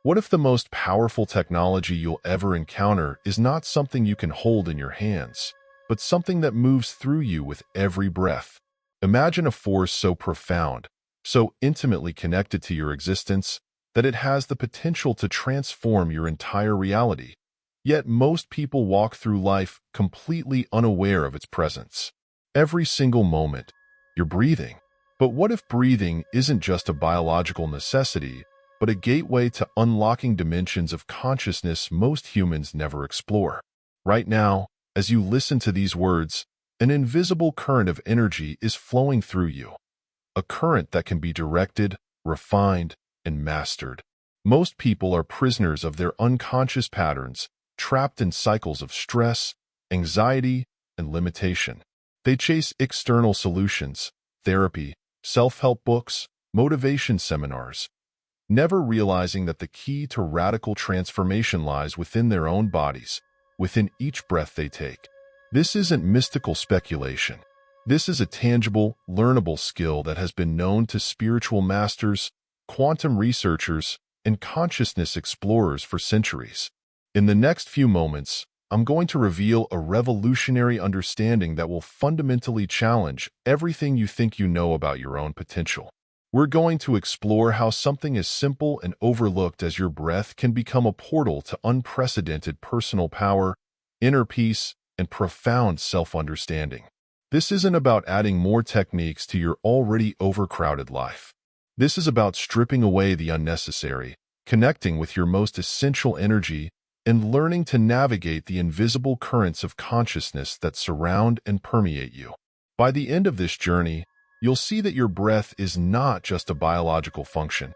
What if the most powerful technology you'll ever encounter is not something you can hold in your hands, but something that moves through you with every breath? Imagine a force so profound, so intimately connected to your existence, that it has the potential to transform your entire reality. Yet most people walk through life completely unaware of its presence. Every single moment, you're breathing. But what if breathing isn't just a biological necessity, but a gateway to unlocking dimensions of consciousness most humans never explore? Right now, as you listen to these words, an invisible current of energy is flowing through you. A current that can be directed, refined, and mastered. Most people are prisoners of their unconscious patterns, trapped in cycles of stress, anxiety, and limitation. They chase external solutions, therapy, self-help books, motivation seminars, never realizing that the key to radical transformation lies within their own bodies, within each breath they take. This isn't mystical speculation. This is a tangible, learnable skill that has been known to spiritual masters, quantum researchers, and consciousness explorers for centuries. In the next few moments, I'm going to reveal a revolutionary understanding that will fundamentally challenge everything you think you know about your own potential. We're going to explore how something as simple and overlooked as your breath can become a portal to unprecedented personal power, inner peace, and profound self-understanding. This isn't about adding more techniques to your already overcrowded life. This is about stripping away the unnecessary, connecting with your most essential energy, and learning to navigate the invisible currents of consciousness that surround and permeate you. By the end of this journey, you'll see that your breath is not just a biological function.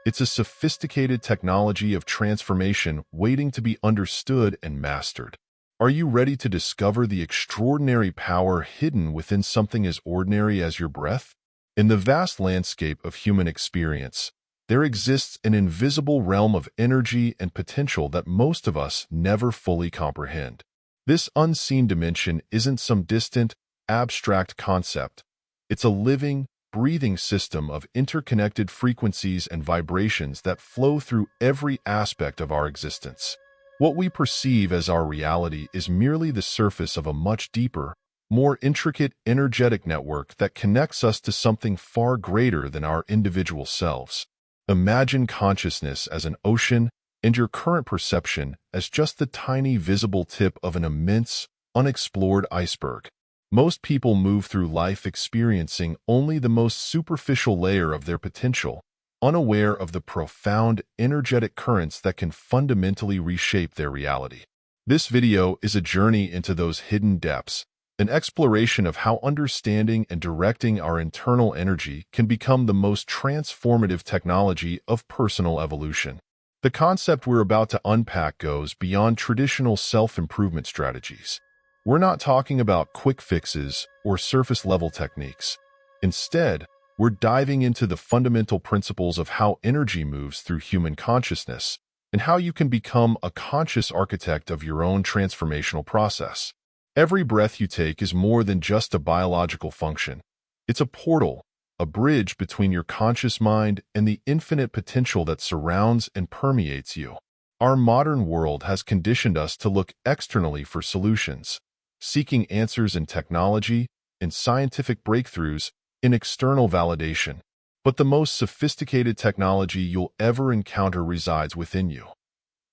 It's a sophisticated technology of transformation waiting to be understood and mastered. Are you ready to discover the extraordinary power hidden within something as ordinary as your breath? In the vast landscape of human experience, there exists an invisible realm of energy and potential that most of us never fully comprehend. This unseen dimension isn't some distant, abstract concept. It's a living, breathing system of interconnected frequencies and vibrations that flow through every aspect of our existence. What we perceive as our reality is merely the surface of a much deeper, more intricate energetic network that connects us to something far greater than our individual selves. Imagine consciousness as an ocean and your current perception as just the tiny visible tip of an immense, unexplored iceberg. Most people move through life experiencing only the most superficial layer of their potential, unaware of the profound, energetic currents that can fundamentally reshape their reality. This video is a journey into those hidden depths, an exploration of how understanding and directing our internal energy can become the most transformative technology of personal evolution. The concept we're about to unpack goes beyond traditional self-improvement strategies. We're not talking about quick fixes or surface-level techniques. Instead, we're diving into the fundamental principles of how energy moves through human consciousness and how you can become a conscious architect of your own transformational process. Every breath you take is more than just a biological function. It's a portal, a bridge between your conscious mind and the infinite potential that surrounds and permeates you. Our modern world has conditioned us to look externally for solutions, seeking answers in technology, in scientific breakthroughs, in external validation. But the most sophisticated technology you'll ever encounter resides within you.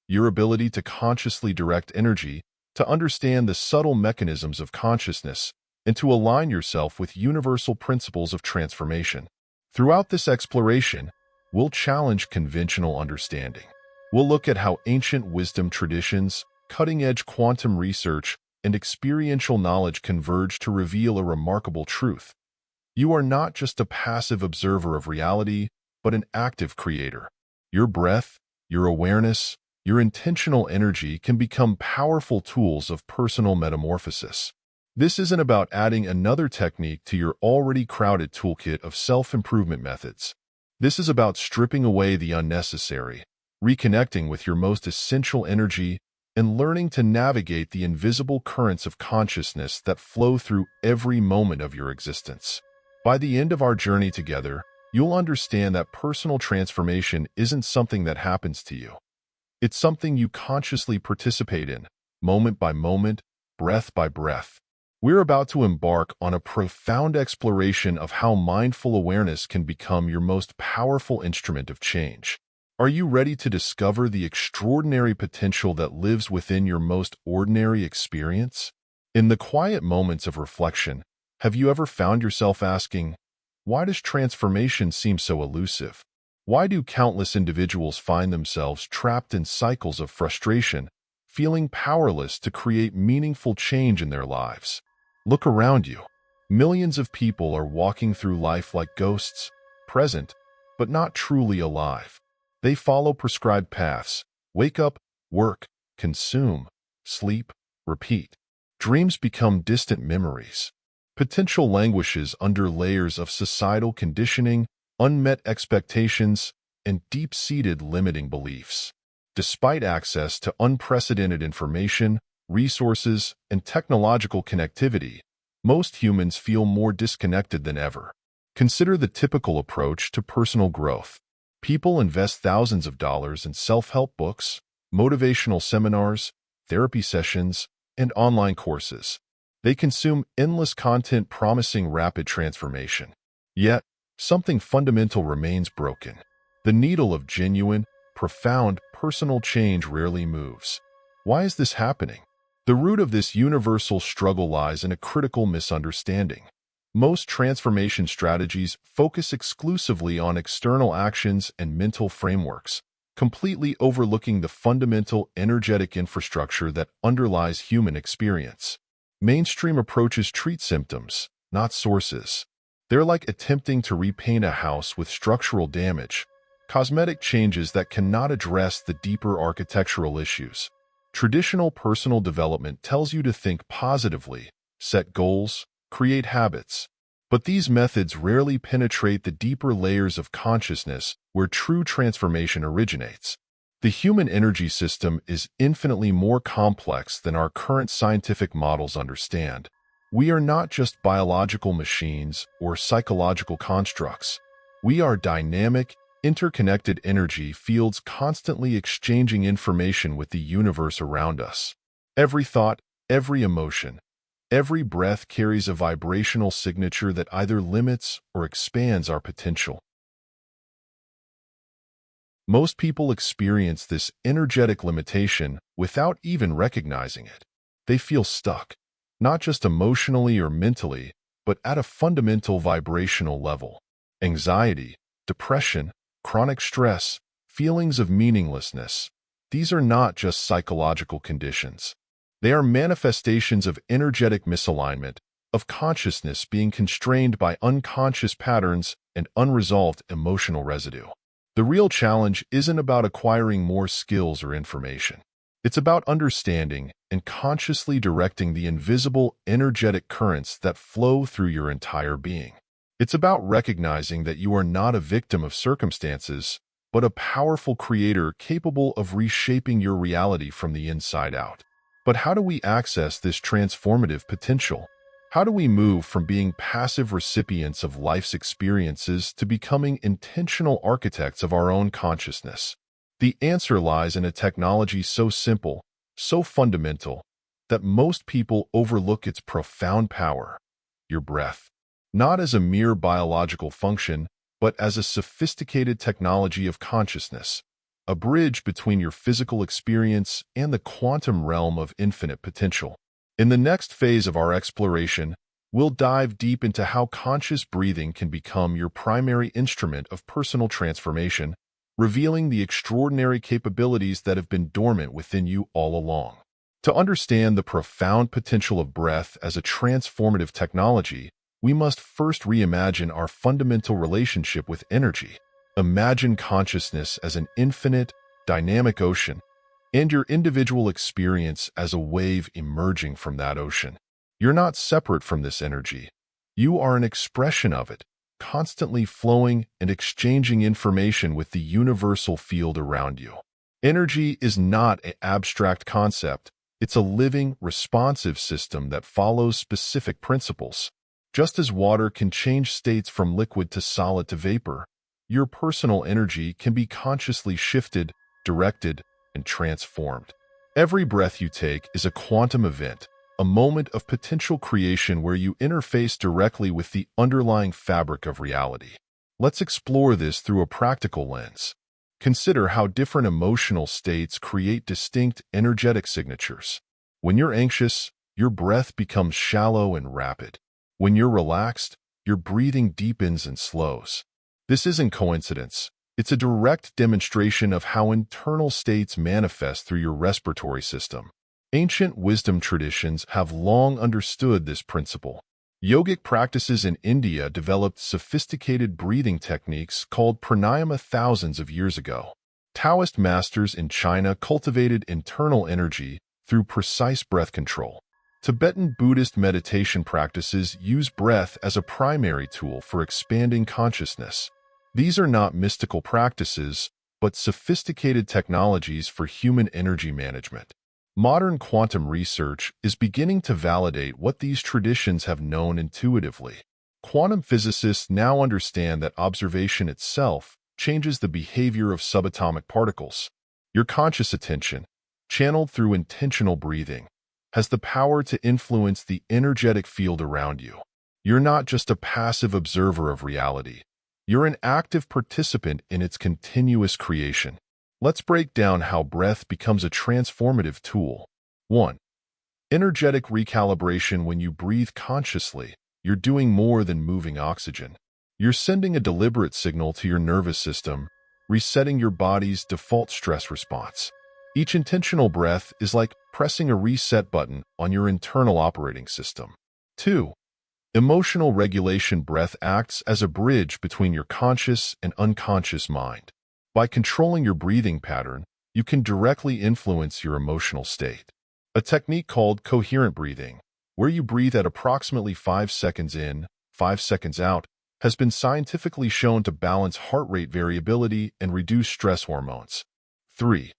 Your ability to consciously direct energy, to understand the subtle mechanisms of consciousness, and to align yourself with universal principles of transformation. Throughout this exploration, we'll challenge conventional understanding. We'll look at how ancient wisdom traditions, cutting-edge quantum research, and experiential knowledge converge to reveal a remarkable truth. You are not just a passive observer of reality, but an active creator. Your breath, your awareness, your intentional energy can become powerful tools of personal metamorphosis. This isn't about adding another technique to your already crowded toolkit of self-improvement methods. This is about stripping away the unnecessary, reconnecting with your most essential energy, and learning to navigate the invisible currents of consciousness that flow through every moment of your existence. By the end of our journey together, you'll understand that personal transformation isn't something that happens to you. It's something you consciously participate in, moment by moment, breath by breath. We're about to embark on a profound exploration of how mindful awareness can become your most powerful instrument of change. Are you ready to discover the extraordinary potential that lives within your most ordinary experience? In the quiet moments of reflection, have you ever found yourself asking, why does transformation seem so elusive? Why do countless individuals find themselves trapped in cycles of frustration, feeling powerless to create meaningful change in their lives? Look around you. Millions of people are walking through life like ghosts, present, but not truly alive. They follow prescribed paths, wake up, work, consume, sleep, repeat. Dreams become distant memories. Potential languishes under layers of societal conditioning, unmet expectations, and deep-seated limiting beliefs. Despite access to unprecedented information, resources, and technological connectivity, most humans feel more disconnected than ever. Consider the typical approach to personal growth. People invest thousands of dollars in self-help books, motivational seminars, therapy sessions, and online courses. They consume endless content promising rapid transformation. Yet, something fundamental remains broken. The needle of genuine, profound, personal change rarely moves. Why is this happening? The root of this universal struggle lies in a critical misunderstanding. Most transformation strategies focus exclusively on external actions and mental frameworks, completely overlooking the fundamental energetic infrastructure that underlies human experience. Mainstream approaches treat symptoms, not sources. They're like attempting to repaint a house with structural damage, cosmetic changes that cannot address the deeper architectural issues. Traditional personal development tells you to think positively, set goals, create habits. But these methods rarely penetrate the deeper layers of consciousness where true transformation originates. The human energy system is infinitely more complex than our current scientific models understand. We are not just biological machines or psychological constructs. We are dynamic, interconnected energy fields constantly exchanging information with the universe around us. Every thought, every emotion, every breath carries a vibrational signature that either limits or expands our potential. Most people experience this energetic limitation without even recognizing it. They feel stuck, not just emotionally or mentally, but at a fundamental vibrational level. Anxiety, depression, chronic stress, feelings of meaninglessness. These are not just psychological conditions. They are manifestations of energetic misalignment, of consciousness being constrained by unconscious patterns and unresolved emotional residue. The real challenge isn't about acquiring more skills or information. It's about understanding and consciously directing the invisible, energetic currents that flow through your entire being. It's about recognizing that you are not a victim of circumstances, but a powerful creator capable of reshaping your reality from the inside out. But how do we access this transformative potential? How do we move from being passive recipients of life's experiences to becoming intentional architects of our own consciousness? The answer lies in a technology so simple, so fundamental, that most people overlook its profound power: your breath. Not as a mere biological function, but as a sophisticated technology of consciousness, a bridge between your physical experience and the quantum realm of infinite potential. In the next phase of our exploration, we'll dive deep into how conscious breathing can become your primary instrument of personal transformation, revealing the extraordinary capabilities that have been dormant within you all along. To understand the profound potential of breath as a transformative technology, we must first reimagine our fundamental relationship with energy. Imagine consciousness as an infinite, dynamic ocean, and your individual experience as a wave emerging from that ocean. You're not separate from this energy. You are an expression of it, constantly flowing and exchanging information with the universal field around you. Energy is not an abstract concept. It's a living, responsive system that follows specific principles. Just as water can change states from liquid to solid to vapor, your personal energy can be consciously shifted, directed, and transformed. Every breath you take is a quantum event, a moment of potential creation where you interface directly with the underlying fabric of reality. Let's explore this through a practical lens. Consider how different emotional states create distinct energetic signatures. When you're anxious, your breath becomes shallow and rapid. When you're relaxed, your breathing deepens and slows. This isn't coincidence. It's a direct demonstration of how internal states manifest through your respiratory system. Ancient wisdom traditions have long understood this principle. Yogic practices in India developed sophisticated breathing techniques called pranayama thousands of years ago. Taoist masters in China cultivated internal energy through precise breath control. Tibetan Buddhist meditation practices use breath as a primary tool for expanding consciousness. These are not mystical practices, but sophisticated technologies for human energy management. Modern quantum research is beginning to validate what these traditions have known intuitively. Quantum physicists now understand that observation itself changes the behavior of subatomic particles. Your conscious attention, channeled through intentional breathing, has the power to influence the energetic field around you. You're not just a passive observer of reality. You're an active participant in its continuous creation. Let's break down how breath becomes a transformative tool. 1. Energetic recalibration. When you breathe consciously, you're doing more than moving oxygen. You're sending a deliberate signal to your nervous system, resetting your body's default stress response. Each intentional breath is like pressing a reset button on your internal operating system. 2. Emotional regulation. Breath acts as a bridge between your conscious and unconscious mind. By controlling your breathing pattern, you can directly influence your emotional state. A technique called coherent breathing, where you breathe at approximately 5 seconds in, 5 seconds out, has been scientifically shown to balance heart rate variability and reduce stress hormones. 3.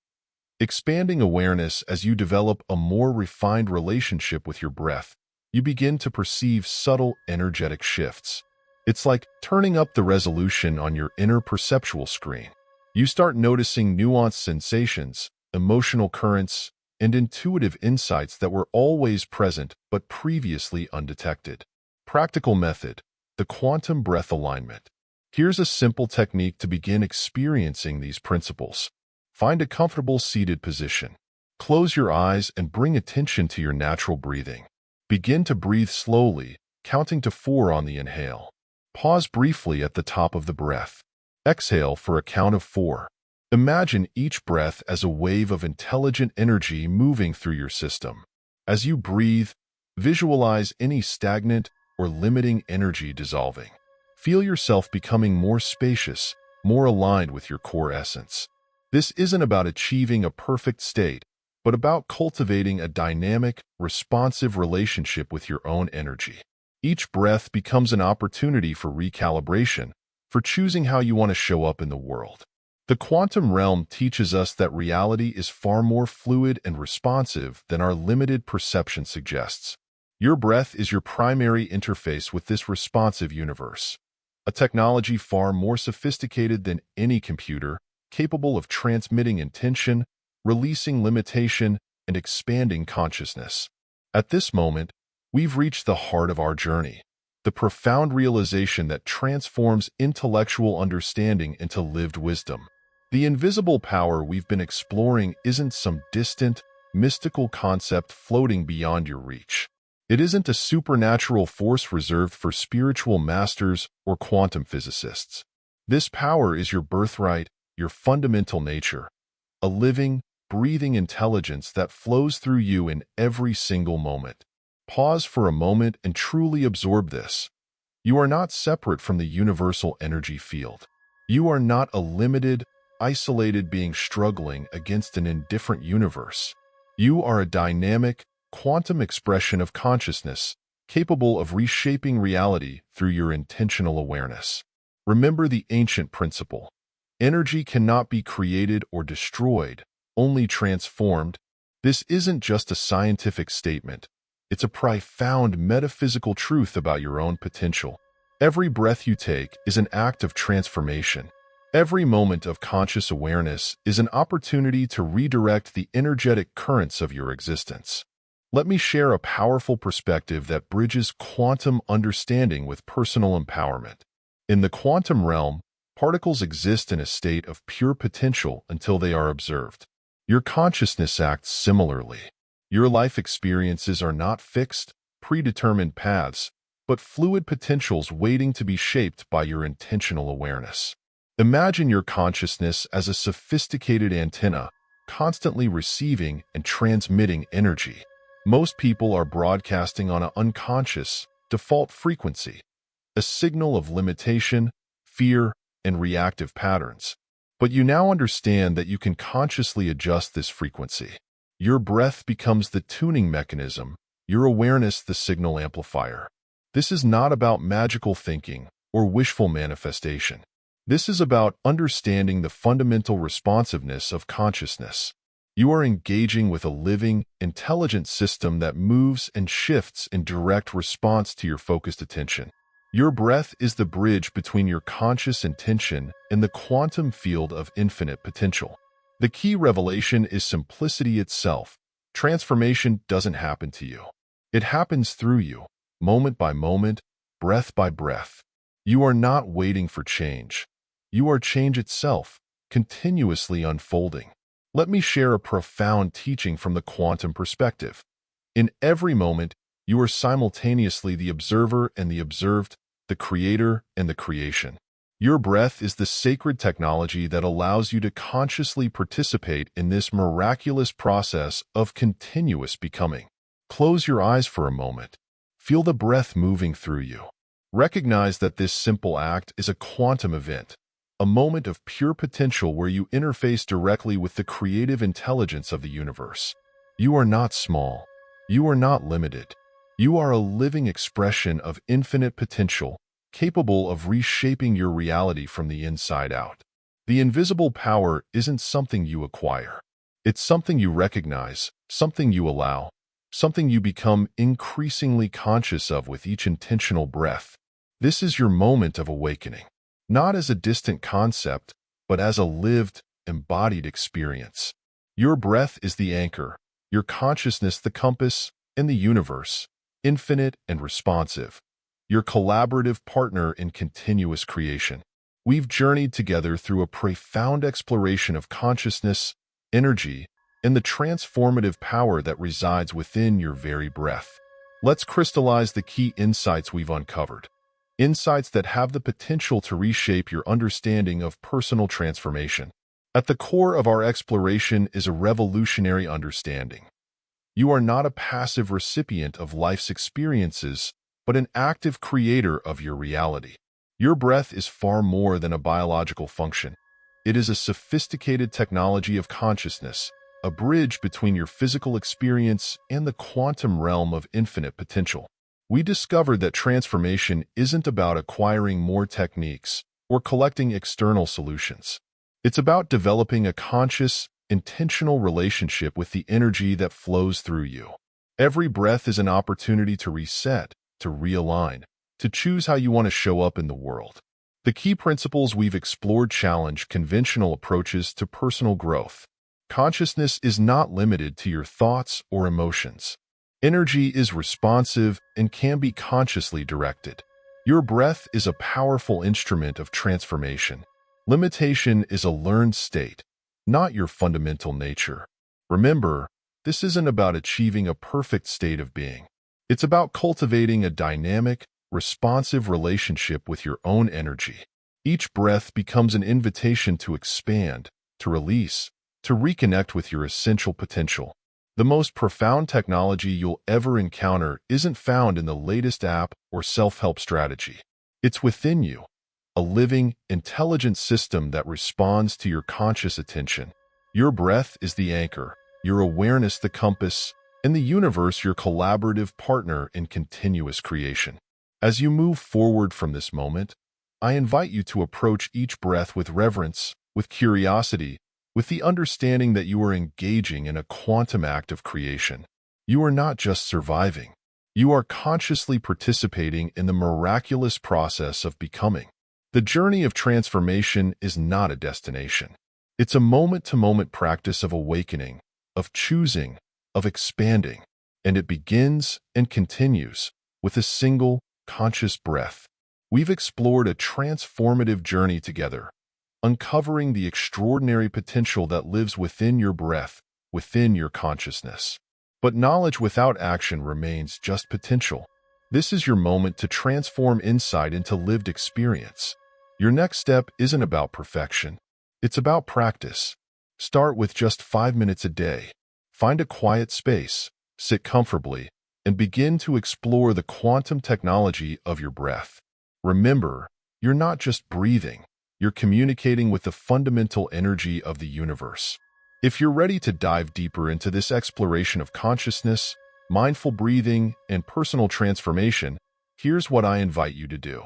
Expanding awareness. As you develop a more refined relationship with your breath, you begin to perceive subtle energetic shifts. It's like turning up the resolution on your inner perceptual screen. You start noticing nuanced sensations, emotional currents, and intuitive insights that were always present but previously undetected. Practical method: the quantum breath alignment. Here's a simple technique to begin experiencing these principles. Find a comfortable seated position. Close your eyes and bring attention to your natural breathing. Begin to breathe slowly, counting to 4 on the inhale. Pause briefly at the top of the breath. Exhale for a count of 4. Imagine each breath as a wave of intelligent energy moving through your system. As you breathe, visualize any stagnant or limiting energy dissolving. Feel yourself becoming more spacious, more aligned with your core essence. This isn't about achieving a perfect state, but about cultivating a dynamic, responsive relationship with your own energy. Each breath becomes an opportunity for recalibration, for choosing how you want to show up in the world. The quantum realm teaches us that reality is far more fluid and responsive than our limited perception suggests. Your breath is your primary interface with this responsive universe, a technology far more sophisticated than any computer, capable of transmitting intention, releasing limitation, and expanding consciousness. At this moment, we've reached the heart of our journey, the profound realization that transforms intellectual understanding into lived wisdom. The invisible power we've been exploring isn't some distant, mystical concept floating beyond your reach. It isn't a supernatural force reserved for spiritual masters or quantum physicists. This power is your birthright, your fundamental nature, a living, breathing intelligence that flows through you in every single moment. Pause for a moment and truly absorb this. You are not separate from the universal energy field. You are not a limited, isolated being struggling against an indifferent universe. You are a dynamic, quantum expression of consciousness, capable of reshaping reality through your intentional awareness. Remember the ancient principle: energy cannot be created or destroyed, only transformed. This isn't just a scientific statement. It's a profound metaphysical truth about your own potential. Every breath you take is an act of transformation. Every moment of conscious awareness is an opportunity to redirect the energetic currents of your existence. Let me share a powerful perspective that bridges quantum understanding with personal empowerment. In the quantum realm, particles exist in a state of pure potential until they are observed. Your consciousness acts similarly. Your life experiences are not fixed, predetermined paths, but fluid potentials waiting to be shaped by your intentional awareness. Imagine your consciousness as a sophisticated antenna, constantly receiving and transmitting energy. Most people are broadcasting on an unconscious, default frequency, a signal of limitation, fear, and reactive patterns. But you now understand that you can consciously adjust this frequency. Your breath becomes the tuning mechanism, your awareness the signal amplifier. This is not about magical thinking or wishful manifestation. This is about understanding the fundamental responsiveness of consciousness. You are engaging with a living, intelligent system that moves and shifts in direct response to your focused attention. Your breath is the bridge between your conscious intention and the quantum field of infinite potential. The key revelation is simplicity itself. Transformation doesn't happen to you. It happens through you, moment by moment, breath by breath. You are not waiting for change. You are change itself, continuously unfolding. Let me share a profound teaching from the quantum perspective. In every moment, you are simultaneously the observer and the observed, the creator and the creation. Your breath is the sacred technology that allows you to consciously participate in this miraculous process of continuous becoming. Close your eyes for a moment. Feel the breath moving through you. Recognize that this simple act is a quantum event, a moment of pure potential where you interface directly with the creative intelligence of the universe. You are not small. You are not limited. You are a living expression of infinite potential, capable of reshaping your reality from the inside out. The invisible power isn't something you acquire. It's something you recognize, something you allow, something you become increasingly conscious of with each intentional breath. This is your moment of awakening. Not as a distant concept, but as a lived, embodied experience. Your breath is the anchor, your consciousness the compass, and the universe, infinite and responsive, your collaborative partner in continuous creation. We've journeyed together through a profound exploration of consciousness, energy, and the transformative power that resides within your very breath. Let's crystallize the key insights we've uncovered. Insights that have the potential to reshape your understanding of personal transformation. At the core of our exploration is a revolutionary understanding. You are not a passive recipient of life's experiences, but an active creator of your reality. Your breath is far more than a biological function. It is a sophisticated technology of consciousness, a bridge between your physical experience and the quantum realm of infinite potential. We discovered that transformation isn't about acquiring more techniques or collecting external solutions. It's about developing a conscious, intentional relationship with the energy that flows through you. Every breath is an opportunity to reset, to realign, to choose how you want to show up in the world. The key principles we've explored challenge conventional approaches to personal growth. Consciousness is not limited to your thoughts or emotions. Energy is responsive and can be consciously directed. Your breath is a powerful instrument of transformation. Limitation is a learned state, not your fundamental nature. Remember, this isn't about achieving a perfect state of being. It's about cultivating a dynamic, responsive relationship with your own energy. Each breath becomes an invitation to expand, to release, to reconnect with your essential potential. The most profound technology you'll ever encounter isn't found in the latest app or self-help strategy. It's within you, a living, intelligent system that responds to your conscious attention. Your breath is the anchor, your awareness the compass, and the universe your collaborative partner in continuous creation. As you move forward from this moment, I invite you to approach each breath with reverence, with curiosity, with the understanding that you are engaging in a quantum act of creation. You are not just surviving. You are consciously participating in the miraculous process of becoming. The journey of transformation is not a destination. It's a moment-to-moment practice of awakening, of choosing, of expanding, and it begins and continues with a single, conscious breath. We've explored a transformative journey together, uncovering the extraordinary potential that lives within your breath, within your consciousness. But knowledge without action remains just potential. This is your moment to transform insight into lived experience. Your next step isn't about perfection. It's about practice. Start with just 5 minutes a day. Find a quiet space, sit comfortably, and begin to explore the quantum technology of your breath. Remember, you're not just breathing, you're communicating with the fundamental energy of the universe. If you're ready to dive deeper into this exploration of consciousness, mindful breathing, and personal transformation, here's what I invite you to do.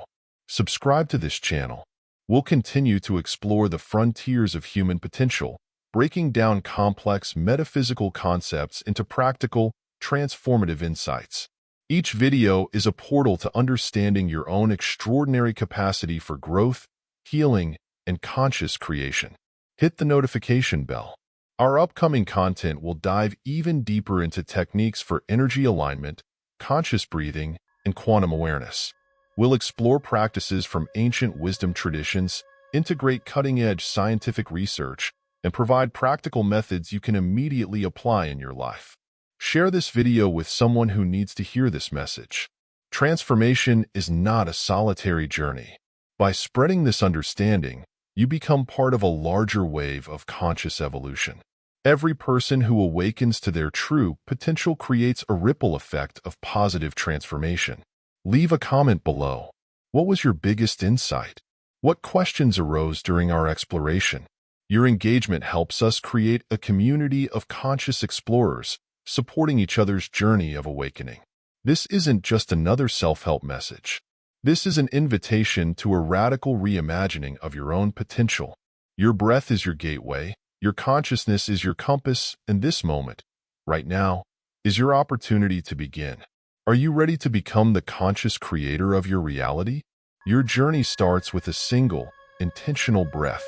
Subscribe to this channel. We'll continue to explore the frontiers of human potential, breaking down complex metaphysical concepts into practical, transformative insights. Each video is a portal to understanding your own extraordinary capacity for growth, healing, and conscious creation. Hit the notification bell. Our upcoming content will dive even deeper into techniques for energy alignment, conscious breathing, and quantum awareness. We'll explore practices from ancient wisdom traditions, integrate cutting-edge scientific research, and provide practical methods you can immediately apply in your life. Share this video with someone who needs to hear this message. Transformation is not a solitary journey. By spreading this understanding, you become part of a larger wave of conscious evolution. Every person who awakens to their true potential creates a ripple effect of positive transformation. Leave a comment below. What was your biggest insight? What questions arose during our exploration? Your engagement helps us create a community of conscious explorers, supporting each other's journey of awakening. This isn't just another self-help message. This is an invitation to a radical reimagining of your own potential. Your breath is your gateway, your consciousness is your compass, and this moment, right now, is your opportunity to begin. Are you ready to become the conscious creator of your reality? Your journey starts with a single, intentional breath.